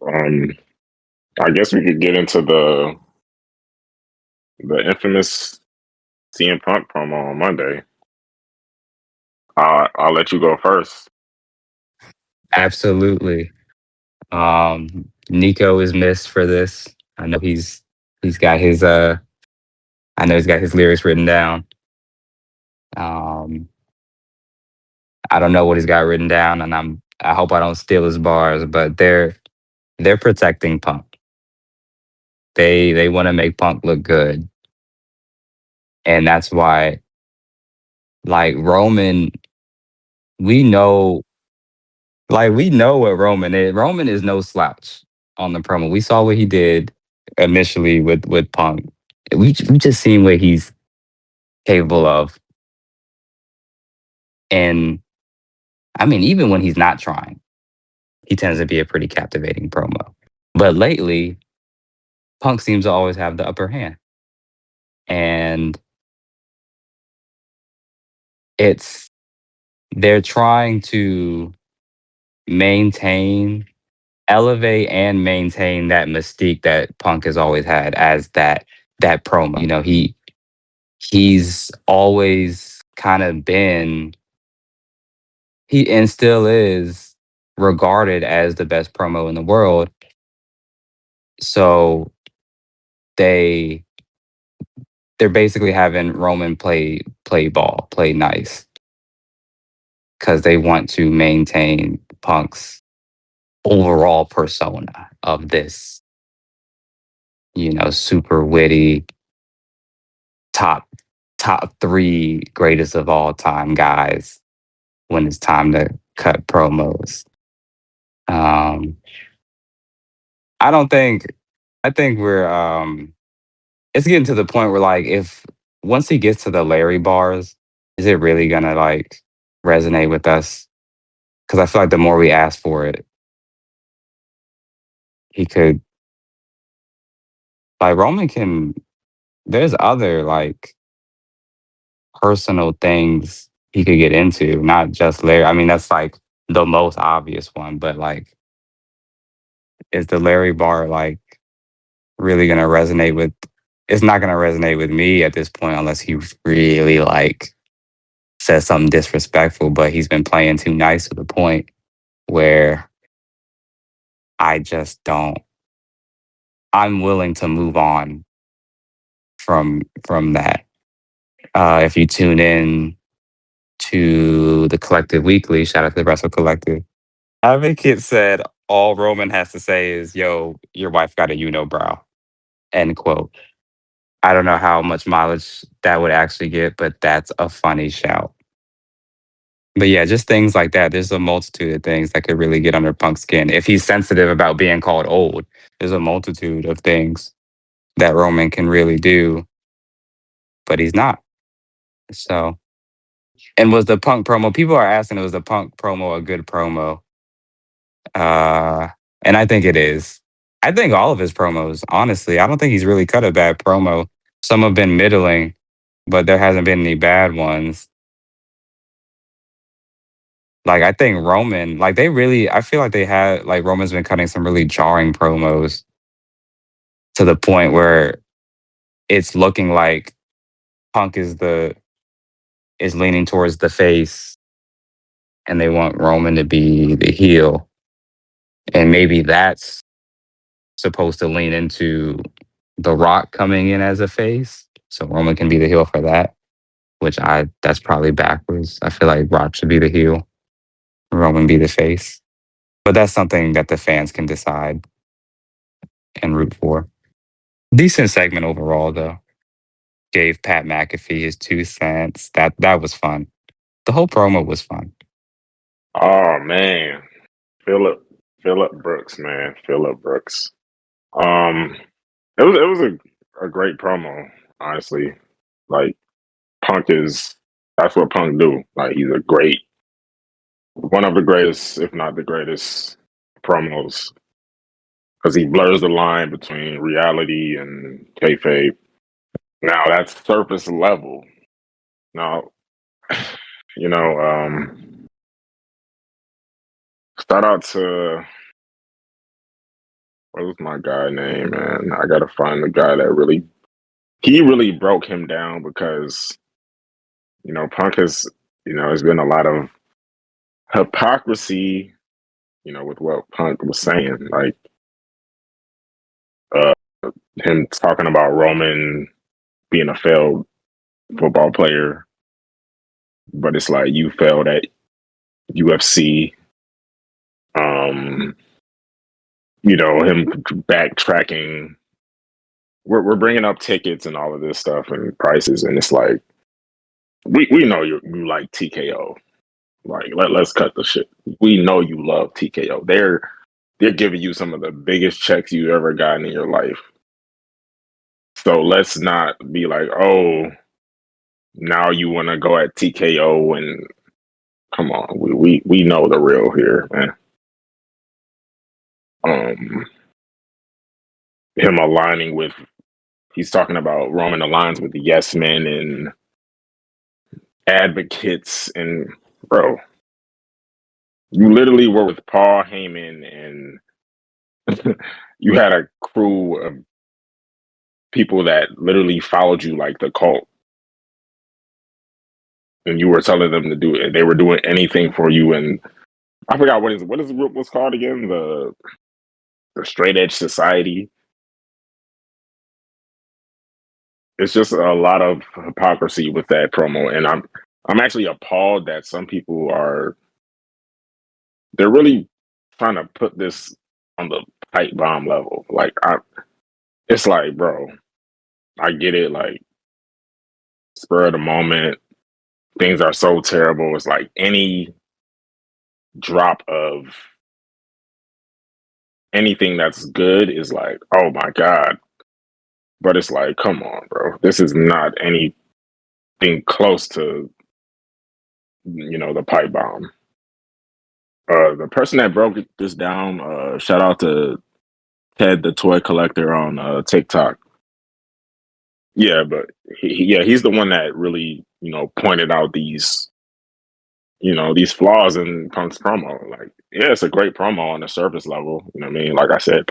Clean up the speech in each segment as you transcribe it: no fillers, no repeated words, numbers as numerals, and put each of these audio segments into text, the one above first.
Um, I guess we could get into the infamous CM Punk promo on Monday. I'll let you go first. Absolutely. Nicko is missed for this. I know he's got his I know he's got his lyrics written down. Um I don't know what he's got written down, and I hope I don't steal his bars, but they're protecting Punk. They want to make Punk look good. And that's why, like, Roman, we know we know what Roman is. Roman is no slouch on the promo. We saw what he did initially with Punk. We just seen what he's capable of. And I mean, even when he's not trying, he tends to be a pretty captivating promo. But lately, Punk seems to always have the upper hand. And it's they're trying to maintain, elevate and maintain that mystique that Punk has always had as that promo. You know, he's always kind of been he and still is regarded as the best promo in the world. So they they're basically having Roman play ball, play nice, because they want to maintain Punk's overall persona of this, super witty top top three greatest of all time guys when it's time to cut promos. Um, I don't think I think we're it's getting to the point where, like, if once he gets to the Larry bars, is it really gonna like resonate with us? Because I feel like the more we ask for it, he could like Roman can. There's other like personal things he could get into, not just Larry. I mean, that's like the most obvious one, but like, is the Larry bar like really gonna resonate with? It's not gonna resonate with me at this point unless he really like says something disrespectful. But he's been playing too nice to the point where I just don't. I'm willing to move on from that. If you tune in to the Collective Weekly, shout out to the Wrestle Collective. Advocate said all Roman has to say is, "Yo, your wife got a unibrow." End quote. I don't know how much mileage that would actually get, but that's a funny shout. But yeah, just things like that. There's a multitude of things that could really get under Punk's skin. If he's sensitive about being called old, there's a multitude of things that Roman can really do, but he's not. So, and was the Punk promo? People are asking, was the Punk promo a good promo? Uh, and I think it is. I think all of his promos, honestly, I don't think he's really cut a bad promo. Some have been middling, but there hasn't been any bad ones. Like, I think Roman, like, I feel like Roman's been cutting some really jarring promos to the point where it's looking like Punk is leaning towards the face and they want Roman to be the heel. And maybe that's supposed to lean into The Rock coming in as a face. So Roman can be the heel for that, that's probably backwards. I feel like Rock should be the heel, Roman be the face. But that's something that the fans can decide and root for. Decent segment overall, though. Gave Pat McAfee his 2 cents. That was fun. The whole promo was fun. Oh man, Philip Philip Brooks, man, Philip Brooks. Um, it was a great promo, honestly. Like Punk is that's what Punk do. Like he's a great one of the greatest, if not the greatest, promos because he blurs the line between reality and kayfabe. Now that's surface level. Now, you know, shout out to what was my guy name, man? I gotta find the guy that really broke him down because Punk has there's been a lot of hypocrisy, with what Punk was saying, like uh, him talking about Roman being a failed football player, but it's like you failed at UFC. Um, him backtracking. We're bringing up tickets and all of this stuff and prices, and it's like we know you like TKO. Like let's cut the shit. We know you love TKO. They're giving you some of the biggest checks you've ever gotten in your life. So let's not be like, oh, now you want to go at TKO and come on, we know the real here, man. Um, him aligning with he's talking about Roman aligns with the yes men and advocates and bro, you literally were with Paul Heyman and you had a crew of people that literally followed you like the cult, and you were telling them to do it. They were doing anything for you, and I forgot what is the group was called again? The Straight Edge Society. It's just a lot of hypocrisy with that promo, and I'm actually appalled that some people they're really trying to put this on the pipe bomb level. Like it's like, bro, I get it. Like spur of the moment, things are so terrible. It's like any drop of anything that's good is like, oh my god. But it's like, come on, bro. This is not anything close to the pipe bomb. The person that broke this down, shout out to Ted the toy collector on TikTok. Yeah, but he's the one that really pointed out these flaws in Punk's promo. Like, yeah, it's a great promo on the surface level. You know what I mean? Like I said,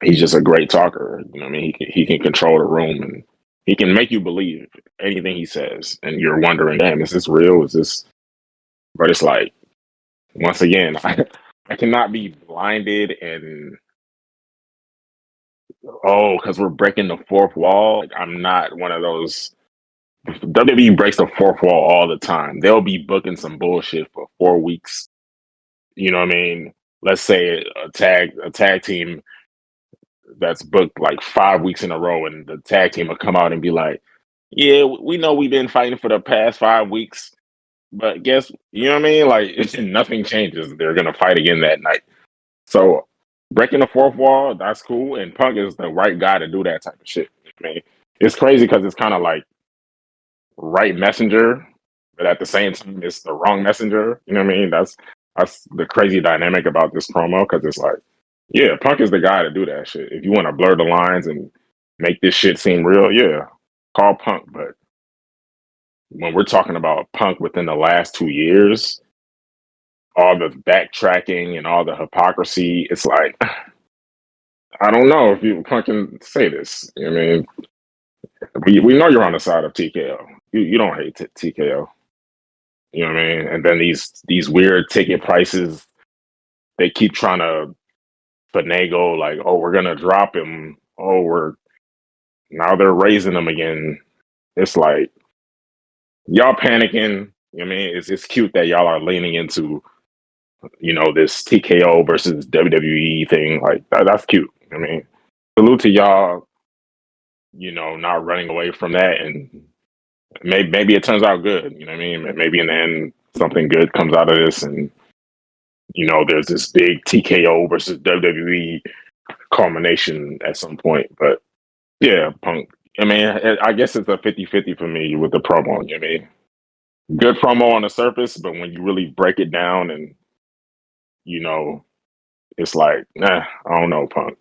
he's just a great talker. You know what I mean? He can control the room and he can make you believe anything he says, and you're wondering, damn, is this real? Is this? But it's like once again, I cannot be blinded and because we're breaking the fourth wall. Like, I'm not one of those. WWE breaks the fourth wall all the time. They'll be booking some bullshit for 4 weeks. You know what I mean? Let's say a tag team that's booked like 5 weeks in a row, and the tag team will come out and be like, "Yeah, we know we've been fighting for the past 5 weeks, but guess you know what I mean? Like nothing changes. They're gonna fight again that night." So breaking the fourth wall, that's cool, and Punk is the right guy to do that type of shit. I mean, it's crazy because it's kind of like right messenger, but at the same time, it's the wrong messenger. You know what I mean? That's the crazy dynamic about this promo because it's like, yeah, Punk is the guy to do that shit. If you want to blur the lines and make this shit seem real, yeah, call Punk. But when we're talking about Punk within the last 2 years, all the backtracking and all the hypocrisy, it's like I don't know if you Punk can say this. You know what I mean? We know you're on the side of TKO. You don't hate TKO. You know what I mean? And then these weird ticket prices, they keep trying to finagle like, oh, we're gonna drop him. Oh, we're now they're raising them again. It's like y'all panicking. You know what I mean? It's cute that y'all are leaning into this TKO versus WWE thing. Like that's cute. I mean, salute to y'all. Not running away from that, and maybe it turns out good. You know what I mean? Maybe in the end something good comes out of this, and there's this big TKO versus WWE culmination at some point. But yeah, Punk. I mean, I guess it's a 50-50 for me with the promo. You know what I mean? Good promo on the surface, but when you really break it down and, you know, it's like, nah, I don't know, Punk.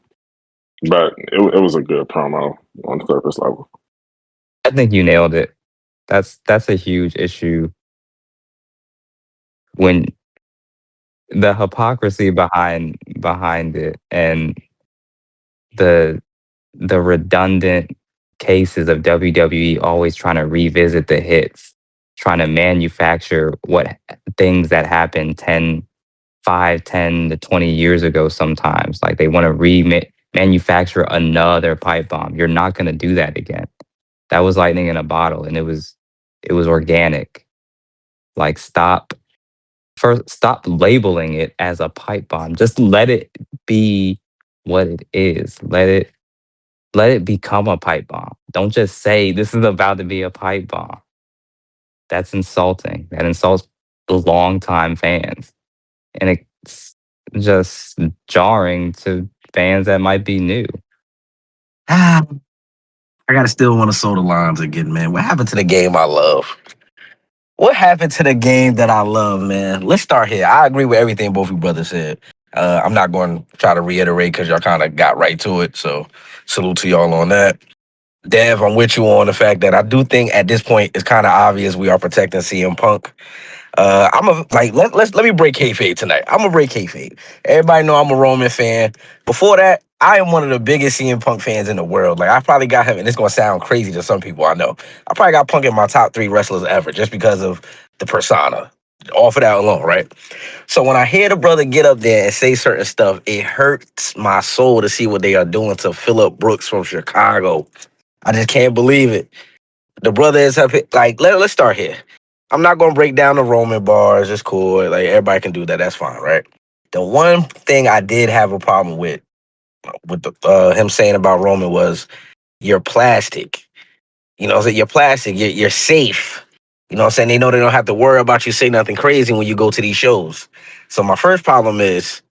But it was a good promo on the surface level. I think you nailed it. That's a huge issue when the hypocrisy behind it, and the the redundant cases of WWE always trying to revisit the hits, trying to manufacture what things that happened 10 to 20 years ago sometimes. Like they want to manufacture another pipe bomb. You're not going to do that again. That was lightning in a bottle and it was organic. Like stop labeling it as a pipe bomb. Just let it be what it is. Let it become a pipe bomb. Don't just say this is about to be a pipe bomb. That's insulting. That insults longtime fans. And it's just jarring to fans that might be new. Ah, I gotta still want to soda lines again, man. What happened to the game I love? What happened to the game that I love, man? Let's start here. I agree with everything both you brothers said. I'm not going to try to reiterate because y'all kind of got right to it. So salute to y'all on that. Dev, I'm with you on the fact that I do think at this point it's kind of obvious we are protecting CM Punk. I'm a like let me break kayfabe tonight. I'm gonna break kayfabe. Everybody know I'm a Roman fan. Before that, I am one of the biggest CM Punk fans in the world. Like I probably got him, and it's gonna sound crazy to some people I know. I probably got Punk in my top 3 wrestlers ever just because of the persona. Off of that alone, right? So when I hear the brother get up there and say certain stuff, it hurts my soul to see what they are doing to Phillip Brooks from Chicago. I just can't believe it. The brother is up here. Like, let's start here. I'm not gonna break down the Roman bars. It's cool. Like everybody can do that. That's fine, right? The one thing I did have a problem with him saying about Roman was you're plastic. You know what I'm saying? You're plastic. You're safe. You know what I'm saying? They know they don't have to worry about you saying nothing crazy when you go to these shows. So my first problem is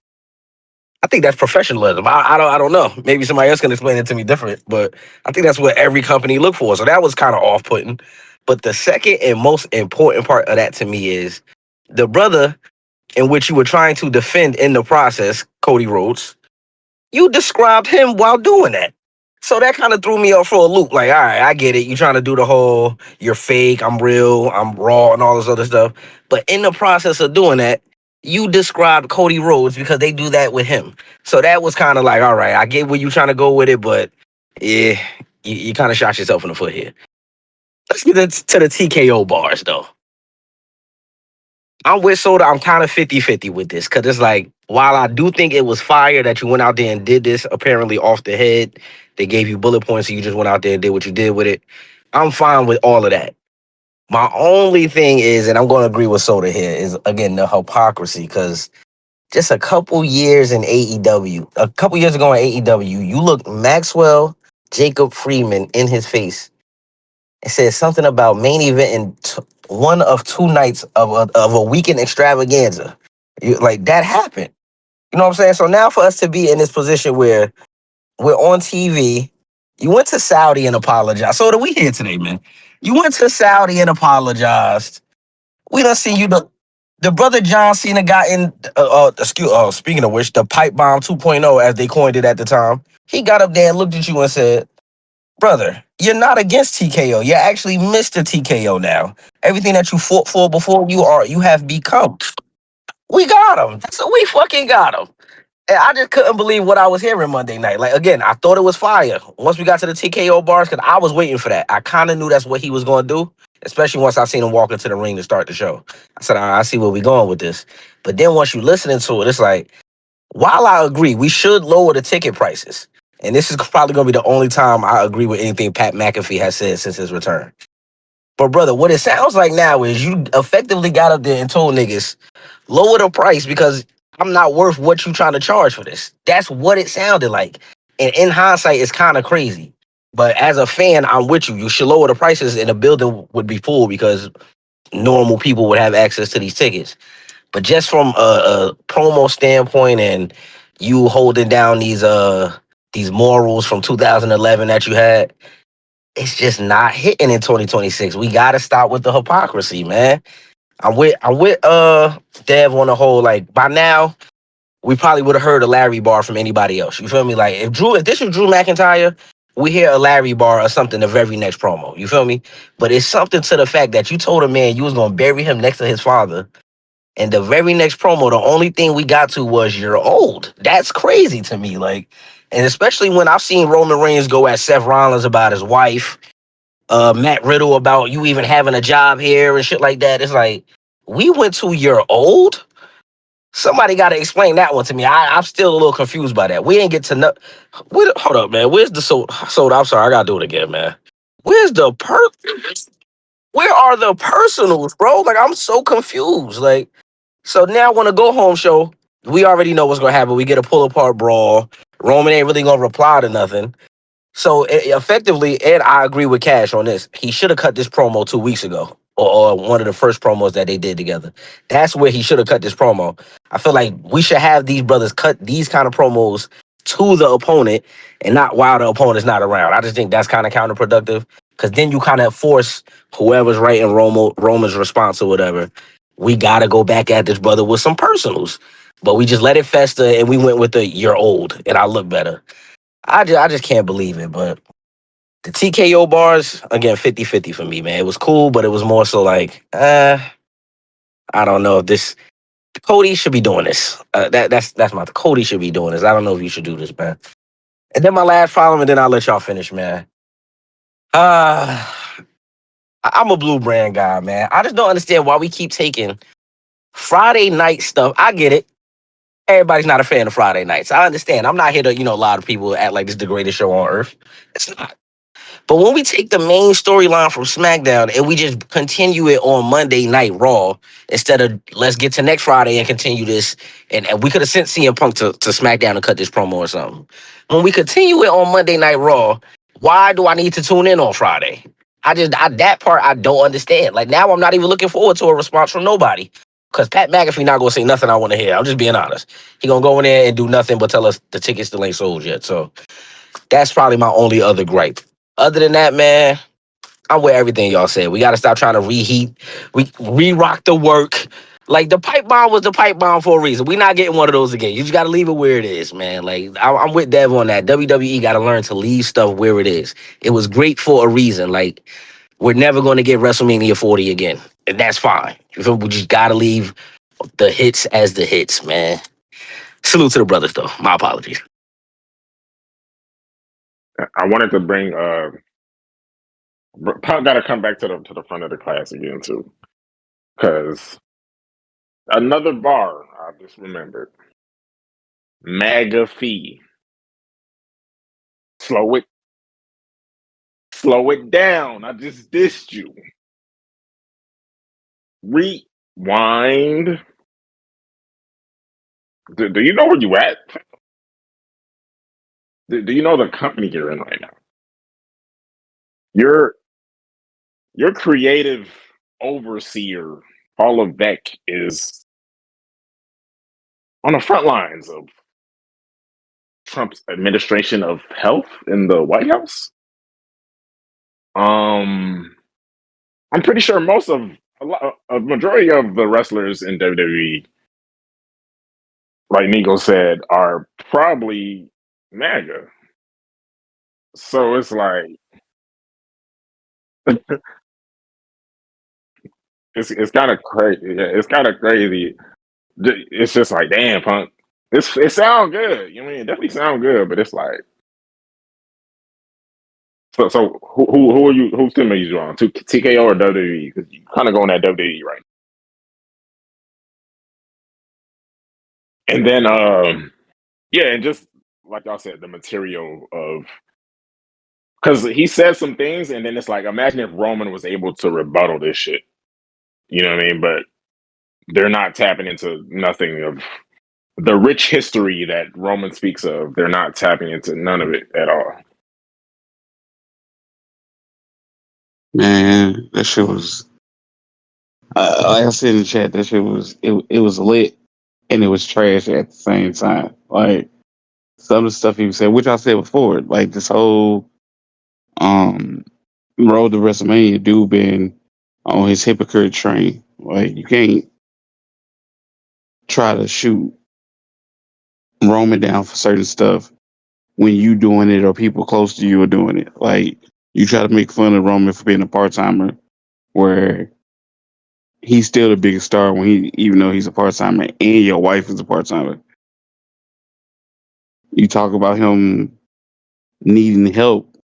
I think that's professionalism. I don't know. Maybe somebody else can explain it to me different, but I think that's what every company look for. So that was kind of off putting. But the second and most important part of that to me is the brother in which you were trying to defend in the process, Cody Rhodes. You described him while doing that. So that kind of threw me off for a loop. Like, all right, I get it. You're trying to do the whole you're fake, I'm real, I'm raw, and all this other stuff. But in the process of doing that, you described Cody Rhodes because they do that with him. So that was kind of like, all right, I get where you're trying to go with it, but yeah, you kind of shot yourself in the foot here. Let's get to the TKO bars, though. I'm with Soda. I'm kind of 50-50 with this because it's like, while I do think it was fire that you went out there and did this, apparently off the head, they gave you bullet points and you just went out there and did what you did with it. I'm fine with all of that. My only thing is, and I'm going to agree with Soda here, is again the hypocrisy because just a couple years in AEW, a couple years ago in AEW, you looked Maxwell Jacob Freeman in his face and said something about main event in one of 2 nights of a weekend extravaganza. Like that happened. You know what I'm saying? So now for us to be in this position where we're on TV, you went to Saudi and apologized. So that we here today, man. You went to Saudi and apologized. We done see you the brother John Cena got in. Speaking of which, the pipe bomb 2.0, as they coined it at the time, he got up there and looked at you and said, "Brother, you're not against TKO. You're actually Mr. TKO now. Everything that you fought for before, you have become." We got him. So we fucking got him. And I just couldn't believe what I was hearing Monday night. Like again, I thought it was fire. Once we got to the TKO bars, because I was waiting for that. I kind of knew that's what he was going to do, especially once I seen him walk into the ring to start the show. I said, all right, I see where we going with this. But then once you listening to it, it's like, while I agree, we should lower the ticket prices. And this is probably going to be the only time I agree with anything Pat McAfee has said since his return. But brother, what it sounds like now is you effectively got up there and told niggas, lower the price because I'm not worth what you trying to charge for this. That's what it sounded like. And in hindsight, it's kind of crazy. But as a fan, I'm with you. You should lower the prices and the building would be full because normal people would have access to these tickets. But just from a promo standpoint and you holding down these morals from 2011 that you had, it's just not hitting in 2026. We gotta stop with the hypocrisy, man. I'm with Dev on the whole. Like by now, we probably would have heard a Larry bar from anybody else. You feel me? Like if this was Drew McIntyre, we hear a Larry bar or something the very next promo. You feel me? But it's something to the fact that you told a man you was gonna bury him next to his father, And the very next promo, the only thing we got to was "You're old." That's crazy to me. Like, and especially when I've seen Roman Reigns go at Seth Rollins about his wife, Matt Riddle about you even having a job here and shit like that. It's like we went to "You're old." Somebody got to explain that one to me. I'm still a little confused by that. We didn't get to know. Hold up, man. Where's the soda? I'm sorry, I gotta do it again, man. Where's the Where are the personals, bro? Like I'm so confused. Like so now when a go home show, we already know what's gonna happen. We get a pull apart brawl. Roman ain't really gonna reply to nothing. So effectively, and I agree with Cash on this. He should have cut this promo 2 weeks ago, or one of the first promos that they did together. That's where he should have cut this promo. I feel like we should have these brothers cut these kind of promos to the opponent and not while the opponent's not around. I just think that's kind of counterproductive because then you kind of force whoever's writing Roman's response or whatever. We gotta go back at this brother with some personals, but we just let it fester and we went with the "You're old" and I look better. I just can't believe it, but the TKO bars, again, 50-50 for me, man. It was cool, but it was more so like, I don't know if this Cody should be doing this. That's my Cody should be doing this. I don't know if you should do this, man. And then my last problem, and then I'll let y'all finish, man. Uh I'm a blue brand guy, man. I just don't understand why we keep taking Friday night stuff. I get it. Everybody's not a fan of Friday nights. I understand. I'm not here to, a lot of people act like this is the greatest show on earth. It's not. But when we take the main storyline from SmackDown and we just continue it on Monday Night Raw instead of let's get to next Friday and continue this, and we could have sent CM Punk to SmackDown and cut this promo or something. When we continue it on Monday Night Raw, why do I need to tune in on Friday? That part I don't understand. Like now I'm not even looking forward to a response from nobody. Cause Pat McAfee not gonna say nothing I want to hear. I'm just being honest. He gonna go in there and do nothing but tell us the tickets still ain't sold yet. So that's probably my only other gripe. Other than that, man, I'm with everything y'all said. We got to stop trying to reheat, re-rock the work. Like the pipe bomb was the pipe bomb for a reason. We not getting one of those again. You just got to leave it where it is, man. Like I'm with Dev on that. WWE got to learn to leave stuff where it is. It was great for a reason. Like we're never going to get WrestleMania 40 again, and that's fine. You feel me? We just got to leave the hits as the hits, man. Salute to the brothers, though. My apologies. I wanted to bring Punk got to come back to the front of the class again too, because another bar I just remembered. MAGA fee. Slow it down. I just dissed you. Rewind. Do you know where you at? Do you know the company you're in right now? Your your creative overseer, Paula Beck, is on the front lines of Trump's administration of health in the White House. I'm pretty sure a majority of the wrestlers in WWE, like Nico said, are probably MAGA. So it's like it's kind of crazy. Yeah, it's kind of crazy. It's just like, damn, Punk. It sounds good. You know what I mean? It definitely sounds good, but it's like, so who are you? Whose team are you on? TKO or WWE? Because you kind of going at WWE right now. And then, yeah, and just like y'all said, the material of because he said some things, and then it's like, imagine if Roman was able to rebuttal this shit. You know what I mean? But they're not tapping into nothing of the rich history that Roman speaks of. They're not tapping into none of it at all. Man, that shit was like I said in the chat. That shit was it was lit and it was trash at the same time. Like some of the stuff he said, which I said before, like this whole um road to WrestleMania dude been on his hypocrite train. Like you can't try to shoot Roman down for certain stuff when you doing it or people close to you are doing it. Like you try to make fun of Roman for being a part timer, where he's still the biggest star when even though he's a part timer and your wife is a part timer. You talk about him needing help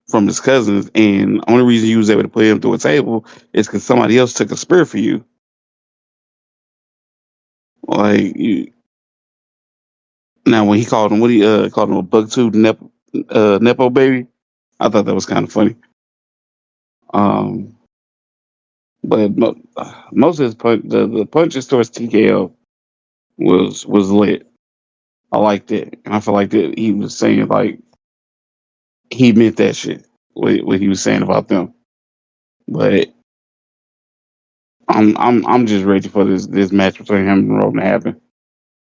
from his cousins, and the only reason you was able to put him through a table is because somebody else took a spear for you. Like you, now, when he called him, what he called him a bug tooth nepo baby. I thought that was kind of funny. Um, but most of his the punches towards TKO was lit. I liked it, and I feel like that he was saying like he meant that shit. What he was saying about them. But I'm just ready for this match between him and Roman to happen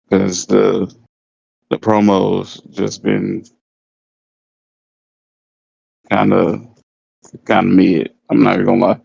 because the promos just been kind of mid. I'm not even gonna lie.